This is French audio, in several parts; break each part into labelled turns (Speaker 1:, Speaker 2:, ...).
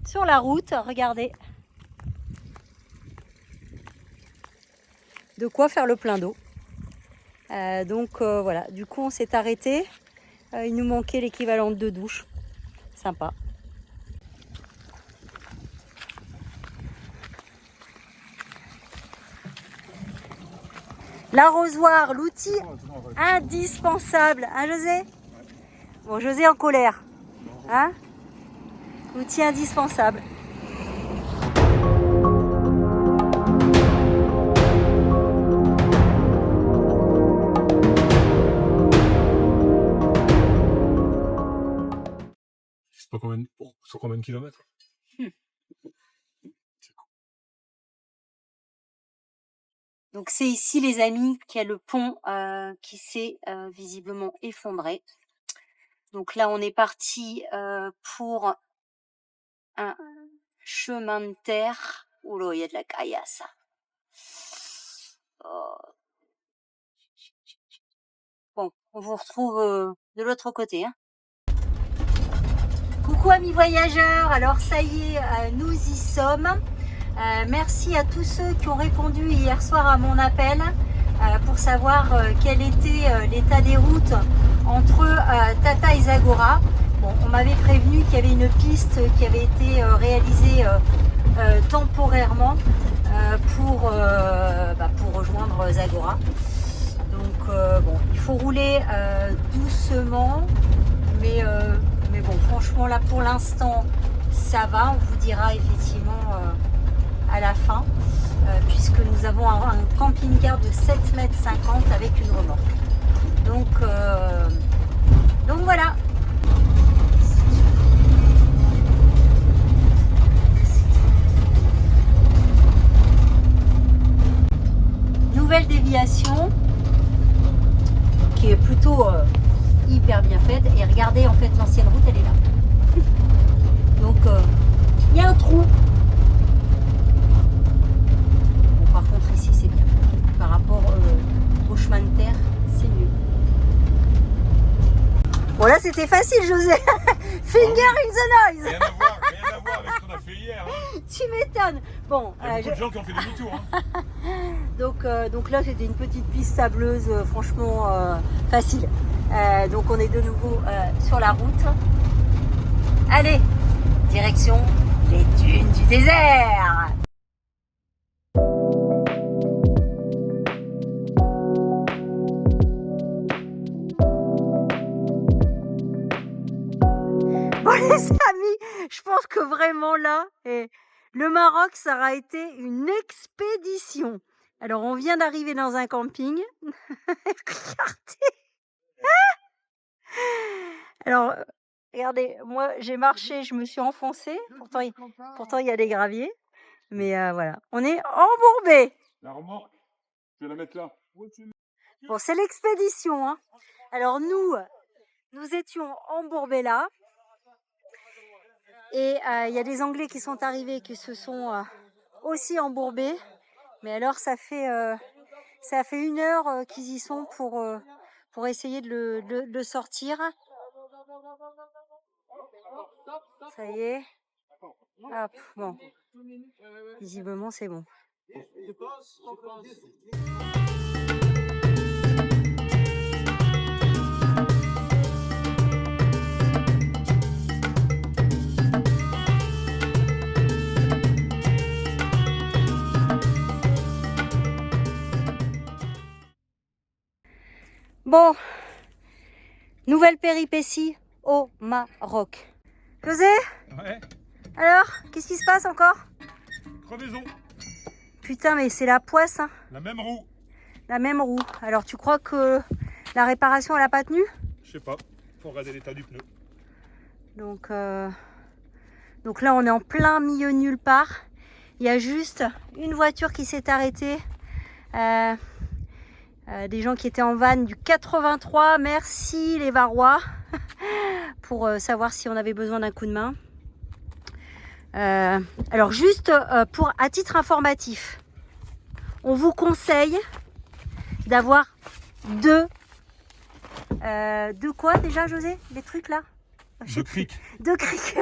Speaker 1: sur la route, regardez. De quoi faire le plein d'eau. Donc voilà, du coup on s'est arrêté. Il nous manquait l'équivalent de 2 douches. Sympa. L'arrosoir, l'outil indispensable. Hein José? Bon, José en colère. Hein? Outil indispensable.
Speaker 2: Sur combien de kilomètres?
Speaker 1: Donc c'est ici les amis qu'il y a le pont qui s'est visiblement effondré. Donc là on est parti pour un chemin de terre. Oh là, il y a de la caillasse. Oh. Bon, on vous retrouve de l'autre côté. Hein. Coucou amis voyageurs, alors ça y est, nous y sommes. Merci à tous ceux qui ont répondu hier soir à mon appel pour savoir quel était l'état des routes entre Tata et Zagora. Bon, on m'avait prévenu qu'il y avait une piste qui avait été réalisée temporairement pour rejoindre Zagora. Donc bon, il faut rouler doucement, mais bon, franchement là pour l'instant ça va. On vous dira effectivement à la fin, puisque nous avons un camping-car de 7,50 m avec une remorque. Donc voilà. Nouvelle déviation qui est plutôt hyper bien faite. Et regardez, en fait, l'ancienne route, elle est là. Donc, il y a un trou. Bon, par contre, ici, c'est bien. Par rapport au chemin de terre, c'est mieux. Bon, là, c'était facile, José. Finger in the noise.
Speaker 2: Rien à voir avec ce qu'on a fait hier. Hein.
Speaker 1: Tu m'étonnes. Bon,
Speaker 2: il y a beaucoup de gens qui ont fait demi-tour. Hein.
Speaker 1: Donc là, c'était une petite piste sableuse, franchement facile. Donc, on est de nouveau sur la route. Allez, direction les dunes du désert. Bon les amis, je pense que vraiment là, le Maroc, ça aura été une expédition. Alors on vient d'arriver dans un camping. Regardez. Alors regardez, moi j'ai marché, je me suis enfoncée. Pourtant il y a des graviers. Mais voilà, on est embourbé.
Speaker 2: La remorque, je vais la mettre là.
Speaker 1: Bon, c'est l'expédition. Hein. Alors nous étions embourbés là. Et il y a des Anglais qui sont arrivés, qui se sont aussi embourbés. Mais alors ça fait 1 heure qu'ils y sont pour essayer de le sortir. Ça y est. Hop, bon. Visiblement c'est bon. Bon, nouvelle péripétie au Maroc. José?
Speaker 2: Ouais.
Speaker 1: Alors, qu'est-ce qui se passe encore?
Speaker 2: Crevaison.
Speaker 1: Putain, mais c'est la poisse. Hein.
Speaker 2: La même roue.
Speaker 1: La même roue. Alors, tu crois que la réparation, elle n'a pas tenu?
Speaker 2: Je sais pas. Faut regarder l'état du pneu.
Speaker 1: Donc là, on est en plein milieu nulle part. Il y a juste une voiture qui s'est arrêtée. Des gens qui étaient en van du 83, merci les Varois, pour savoir si on avait besoin d'un coup de main. Alors juste à titre informatif, on vous conseille d'avoir de quoi déjà José? Les trucs là?
Speaker 2: De cric.
Speaker 1: De cric.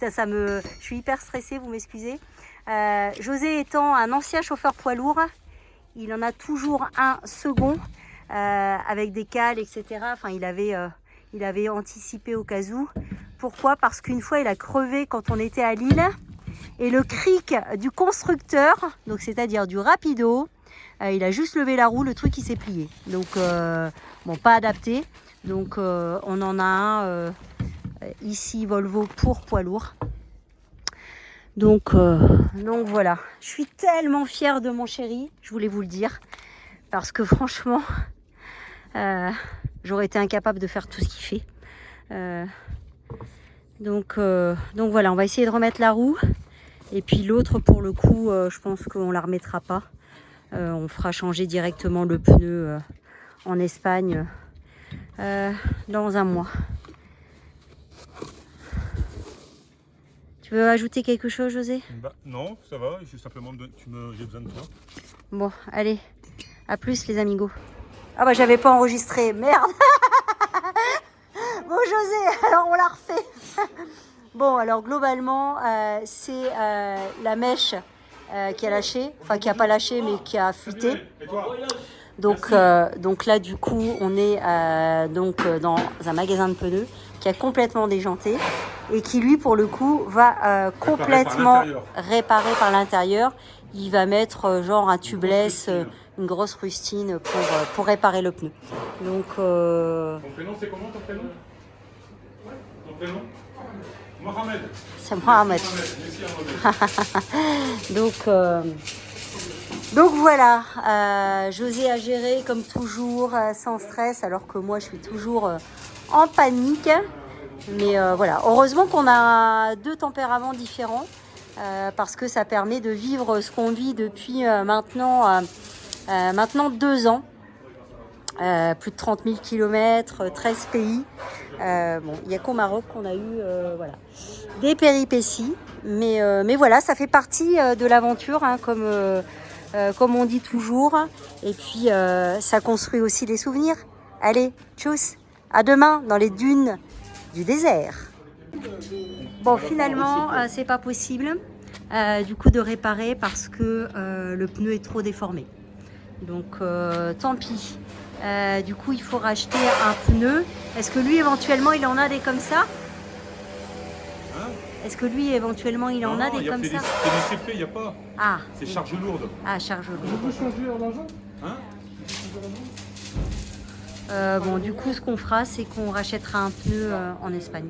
Speaker 1: Je suis hyper stressée, vous m'excusez. José étant un ancien chauffeur poids lourd, il en a toujours un second avec des cales, etc. Enfin, il avait anticipé au cas où. Pourquoi? Parce qu'une fois, il a crevé quand on était à Lille. Et le cric du constructeur, donc c'est-à-dire du rapido, il a juste levé la roue, le truc il s'est plié. Donc, bon, pas adapté. Donc, on en a un ici, Volvo pour poids lourd. Donc voilà. Je suis tellement fière de mon chéri, je voulais vous le dire. Parce que franchement, j'aurais été incapable de faire tout ce qu'il fait. Donc voilà, on va essayer de remettre la roue. Et puis l'autre, pour le coup, je pense qu'on ne la remettra pas. On fera changer directement le pneu en Espagne dans un mois. Tu veux ajouter quelque chose, José?
Speaker 2: Bah, non, ça va, j'ai simplement j'ai besoin de toi.
Speaker 1: Bon, allez, à plus les amigos. Ah bah j'avais pas enregistré, merde. Bon José, alors on la refait. Bon, alors globalement, c'est la mèche qui a lâché, enfin qui a pas lâché mais qui a fuité. Donc là du coup on est dans un magasin de pneus qui a complètement déjanté et qui lui pour le coup va complètement réparer par l'intérieur. Il va mettre genre un tubeless, une grosse rustine pour réparer le pneu. Donc
Speaker 2: Ton prénom c'est comment ton prénom? Ton prénom? Mohamed.
Speaker 1: C'est Mohamed. Donc voilà, José a géré comme toujours sans stress alors que moi je suis toujours en panique. Mais voilà, heureusement qu'on a deux tempéraments différents parce que ça permet de vivre ce qu'on vit depuis maintenant 2 ans. Plus de 30 000 km, 13 pays. Bon, il n'y a qu'au Maroc qu'on a eu voilà, des péripéties. Mais voilà, ça fait partie de l'aventure, hein, comme on dit toujours. Et puis, ça construit aussi des souvenirs. Allez, tchuss, à demain dans les dunes du désert. Bon, finalement, c'est pas possible du coup de réparer parce que le pneu est trop déformé. Donc, tant pis. Du coup, il faut racheter un pneu. Est-ce que lui, éventuellement, il en a des comme ça? Est-ce que lui, éventuellement, il en a des comme ça?
Speaker 2: C'est du CP, il n'y a pas.
Speaker 1: Ah.
Speaker 2: C'est charge lourde.
Speaker 1: Ah, charge lourde.
Speaker 2: On peut changer en argent?
Speaker 1: Bon, du coup, ce qu'on fera, c'est qu'on rachètera un pneu en Espagne.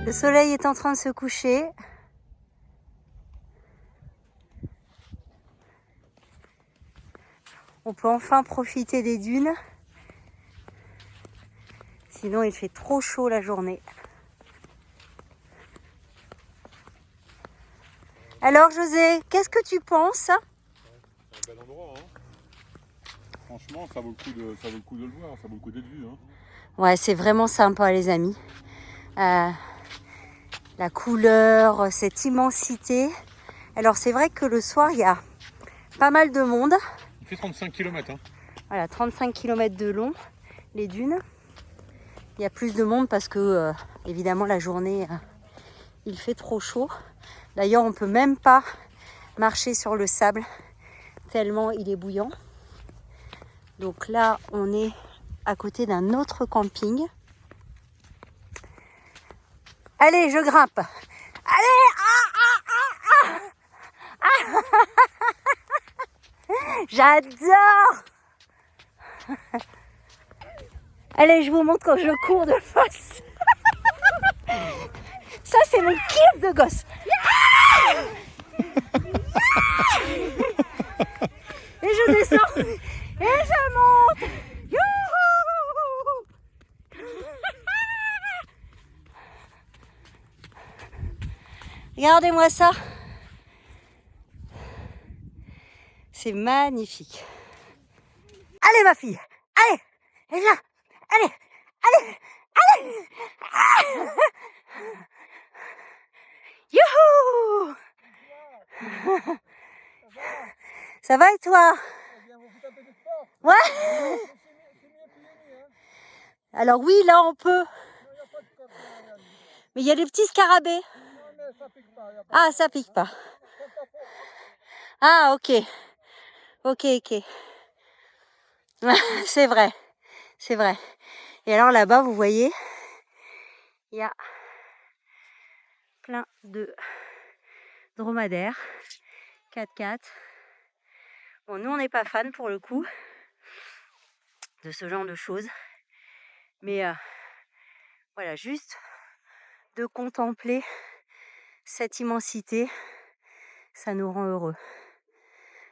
Speaker 1: Le soleil est en train de se coucher. On peut enfin profiter des dunes. Sinon, il fait trop chaud la journée. Alors José, qu'est-ce que tu penses?
Speaker 2: C'est un bel endroit, hein. Franchement, ça vaut le coup de le voir, ça vaut le coup d'être vu. Hein.
Speaker 1: Ouais, c'est vraiment sympa les amis. La couleur, cette immensité. Alors c'est vrai que le soir, il y a pas mal de monde.
Speaker 2: Il fait 35 km. Hein.
Speaker 1: Voilà, 35 km de long, les dunes. Il y a plus de monde parce que, évidemment, la journée, il fait trop chaud. D'ailleurs, on ne peut même pas marcher sur le sable tellement il est bouillant. Donc là, on est à côté d'un autre camping. Allez, je grimpe. Allez, j'adore. Allez, je vous montre quand je cours de face. Ça, c'est mon kiff de gosse. Et je descends. Et je monte. Youhou. Regardez-moi ça. C'est magnifique. Allez ma fille. Allez. Et viens. Allez. Allez. Allez. Youhou. Ça va et toi? Ouais. Alors oui, là on peut. Mais il y a des petits scarabées. Ah, ça pique pas. Ah, ok. Ok. C'est vrai. C'est vrai. Et alors là-bas, vous voyez, il y a plein de dromadaires. 4x4. Bon, nous, on n'est pas fans pour le coup de ce genre de choses. Mais voilà, juste de contempler cette immensité, ça nous rend heureux.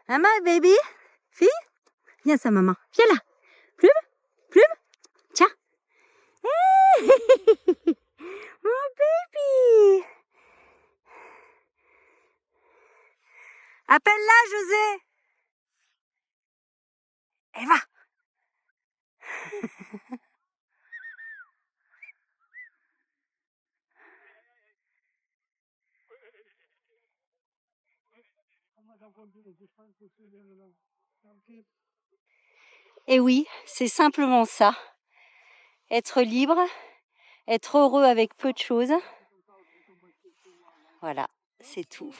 Speaker 1: Maman, baby, fille, viens ça, maman. Viens là. Plume, tiens. Mon baby. Appelle-la, José. Elle va. Et oui, c'est simplement ça. Être libre, être heureux avec peu de choses. Voilà, c'est tout.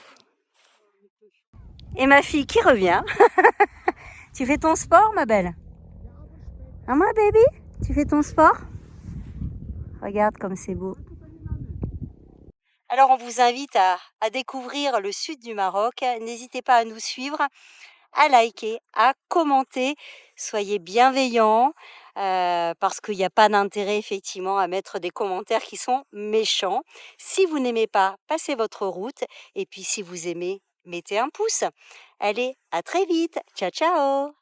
Speaker 1: Et ma fille qui revient. Tu fais ton sport, ma belle? Hein, moi, baby? Tu fais ton sport? Regarde comme c'est beau. Alors, on vous invite à découvrir le sud du Maroc. N'hésitez pas à nous suivre, à liker, à commenter. Soyez bienveillants parce qu'il n'y a pas d'intérêt effectivement à mettre des commentaires qui sont méchants. Si vous n'aimez pas, passez votre route. Et puis si vous aimez, mettez un pouce. Allez, à très vite. Ciao, ciao.